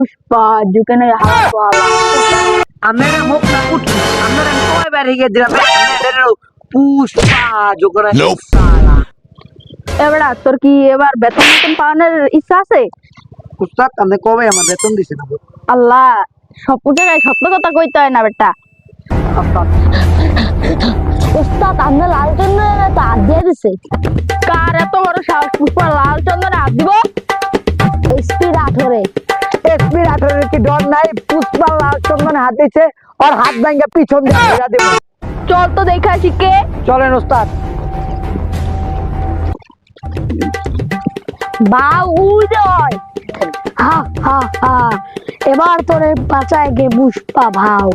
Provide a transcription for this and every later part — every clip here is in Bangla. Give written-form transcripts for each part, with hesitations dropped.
পুষ্পা যুকেনে হাওয়ালা আমরা মুখ না উঠি আমরা কয়বার হিগে দিলাম পুষ্পা যোগরা সালা এবারে তোর কি এবার বেতন বেতন পাওয়ানোর ইচ্ছা আছে? উস্তাদ আপনি কবে আমার বেতন দিছেন আল্লাহ সব জায়গায় সত্য কথা কইতে হয় না বেটা। উস্তাদ আমরা লাল চন্দনে তো হাত দিয়ে দিছে। কার এত বড় সাহস পুষ্পা লাল চন্দনে হাত দিব? এসপি রাঠোরে। এসপি রাঠোরের কি ডর নাই? পুষ্পা লাল চন্দনে হাত দিছে আর হাত ভাঙ্গা পিছন দিয়ে ঘুরা দেব। চল তো দেখা শিখে। চলেন উস্তাদ। বাউ উদয় হা হা হা এবার তোরে বাঁচায় গে পুষ্পা ভাও।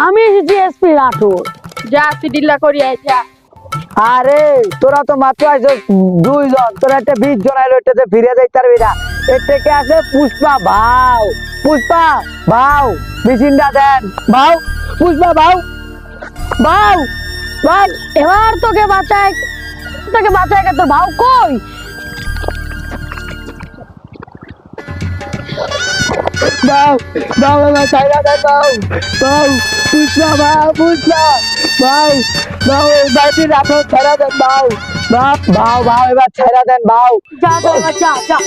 আমি এসেছি এসপি রাঠোর। যা সিডিল্লা করি যা। আরে তোরা তো মাত্র আইছো দুইজন, তোরা একটা 20 জন আইলো, এটাতে ফিরে যাইতে পারবি না। এর থেকে আছে পুষ্পা ভাও। পুষ্পা ভাও মেশিনটা দেন। ভাও পুষ্পা ভাও বাউ বাউ এবার তোকে বাঁচায় গে তোর ভাও কই? ভাও ভাও আমার ছাইরা দেন। ভাও ভাও পুষ্পা ভাও পুষ্পা ভাও ভাও বাড়ি রাখো ছাইরা দেন। ভাও ভাও ভাও ভাও এবার ছাইরা দেন। ভাও যা যা যা যা।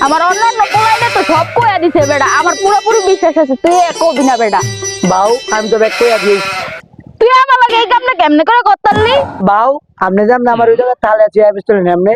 আমার অন্যান্য পোলাইলে তো সব কইয়া দিছে বেটা, আমার পুরোপুরি বিশ্বাস আছে তুই কবি না বেটা। ভাও আমি তো ব্যাক কইয়া দিই। তুই আমার লাগে এই কামটা কেমনে করে করতালি? ভাও আপনি যেমন আমার ওই জায়গায় তাহলে আছে পিস্তল নেমনে